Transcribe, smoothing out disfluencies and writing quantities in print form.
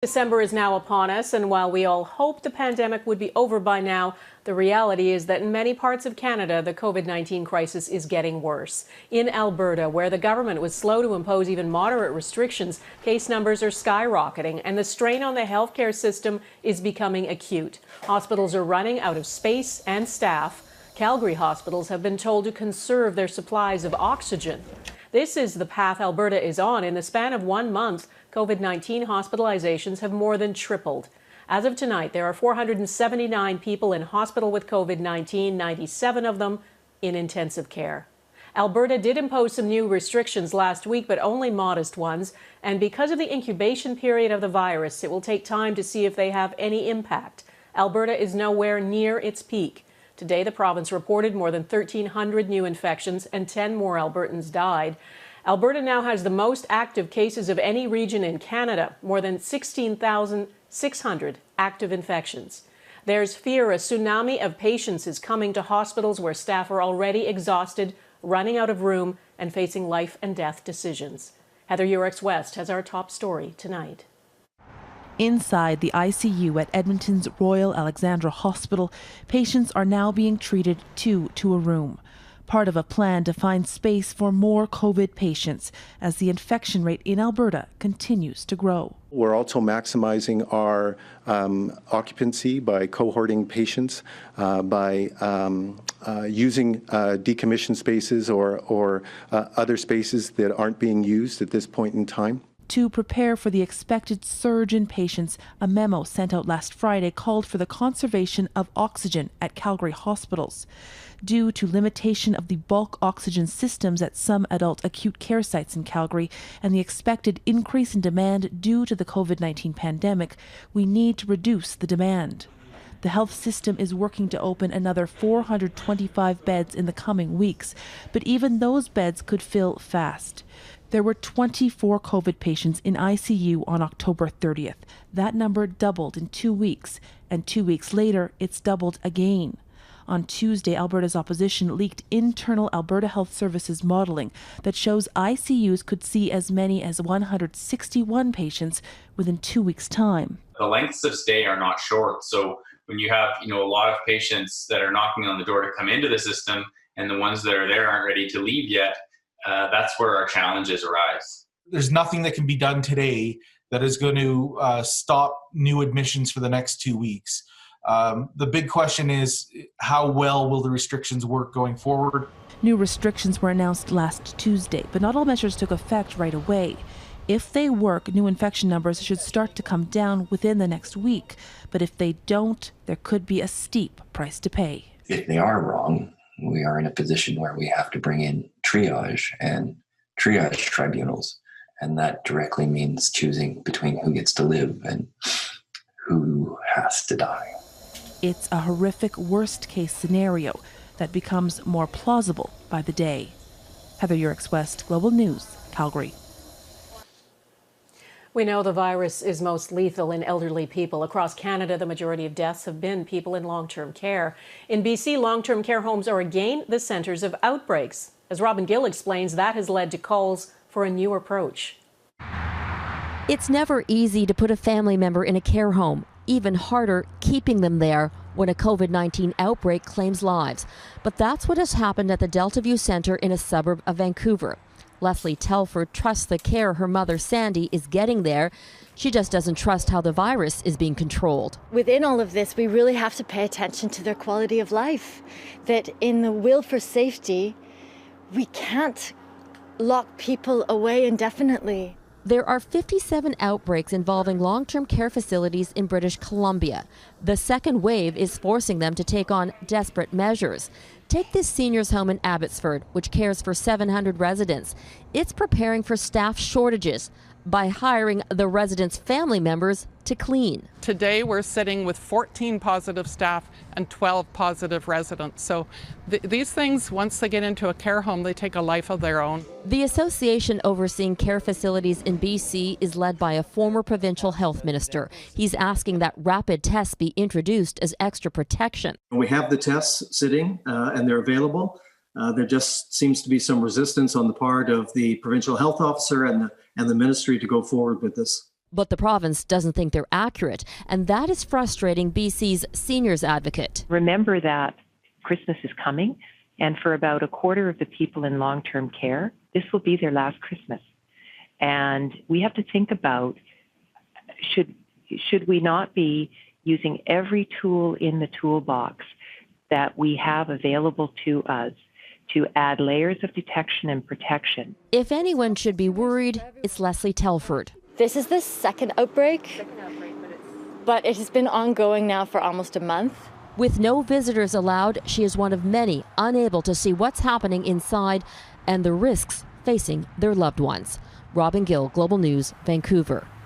December is now upon us, and while we all hoped the pandemic would be over by now, the reality is that in many parts of Canada, the COVID-19 crisis is getting worse. In Alberta, where the government was slow to impose even moderate restrictions, case numbers are skyrocketing, and the strain on the healthcare system is becoming acute. Hospitals are running out of space and staff. Calgary hospitals have been told to conserve their supplies of oxygen. This is the path Alberta is on. In the span of 1 month, COVID-19 hospitalizations have more than tripled. As of tonight, there are 479 people in hospital with COVID-19, 97 of them in intensive care. Alberta did impose some new restrictions last week, but only modest ones. And because of the incubation period of the virus, it will take time to see if they have any impact. Alberta is nowhere near its peak. Today, the province reported more than 1,300 new infections and 10 more Albertans died. Alberta now has the most active cases of any region in Canada, more than 16,600 active infections. There's fear a tsunami of patients is coming to hospitals where staff are already exhausted, running out of room, and facing life and death decisions. Heather Urex West has our top story tonight. Inside the ICU at Edmonton's Royal Alexandra Hospital, patients are now being treated two to a room, part of a plan to find space for more COVID patients as the infection rate in Alberta continues to grow. We're also maximizing our occupancy by cohorting patients, by using decommissioned spaces or other spaces that aren't being used at this point in time. To prepare for the expected surge in patients, a memo sent out last Friday called for the conservation of oxygen at Calgary hospitals. Due to limitation of the bulk oxygen systems at some adult acute care sites in Calgary and the expected increase in demand due to the COVID-19 pandemic, we need to reduce the demand. The health system is working to open another 425 beds in the coming weeks, but even those beds could fill fast. There were 24 COVID patients in ICU on October 30th. That number doubled in 2 weeks, and 2 weeks later, it's doubled again. On Tuesday, Alberta's opposition leaked internal Alberta Health Services modeling that shows ICUs could see as many as 161 patients within 2 weeks' time. The lengths of stay are not short, so when you have a lot of patients that are knocking on the door to come into the system, and the ones that are there aren't ready to leave yet, that's where our challenges arise. There's nothing that can be done today that is going to stop new admissions for the next 2 weeks. The big question is, how well will the restrictions work going forward? New restrictions were announced last Tuesday, but not all measures took effect right away. If they work, new infection numbers should start to come down within the next week. But if they don't, there could be a steep price to pay. If they are wrong, we are in a position where we have to bring in triage and triage tribunals. And that directly means choosing between who gets to live and who has to die. It's a horrific worst-case scenario that becomes more plausible by the day. Heather Urex West, Global News, Calgary. We know the virus is most lethal in elderly people. Across Canada, the majority of deaths have been people in long-term care. In BC, long-term care homes are again the centres of outbreaks. As Robin Gill explains, that has led to calls for a new approach. It's never easy to put a family member in a care home. Even harder, keeping them there when a COVID-19 outbreak claims lives. But that's what has happened at the Delta View Centre in a suburb of Vancouver. Leslie Telford trusts the care her mother Sandy is getting there. She just doesn't trust how the virus is being controlled. Within all of this, we really have to pay attention to their quality of life. That in the will for safety, we can't lock people away indefinitely. There are 57 outbreaks involving long-term care facilities in British Columbia. The second wave is forcing them to take on desperate measures. Take this seniors' home in Abbotsford, which cares for 700 residents. It's preparing for staff shortages by hiring the residents' family members to clean. Today we're sitting with 14 positive staff and 12 positive residents. So these things, once they get into a care home, they take a life of their own. The association overseeing care facilities in BC is led by a former provincial health minister. He's asking that rapid tests be introduced as extra protection. We have the tests sitting and they're available. There just seems to be some resistance on the part of the provincial health officer and the ministry to go forward with this. But the province doesn't think they're accurate, and that is frustrating BC's seniors advocate. Remember that Christmas is coming, and for about a quarter of the people in long-term care, this will be their last Christmas. And we have to think about, should we not be using every tool in the toolbox that we have available to us to add layers of detection and protection? If anyone should be worried, it's Leslie Telford. This is the second outbreak, but it has been ongoing now for almost a month. With no visitors allowed, she is one of many unable to see what's happening inside and the risks facing their loved ones. Robin Gill, Global News, Vancouver.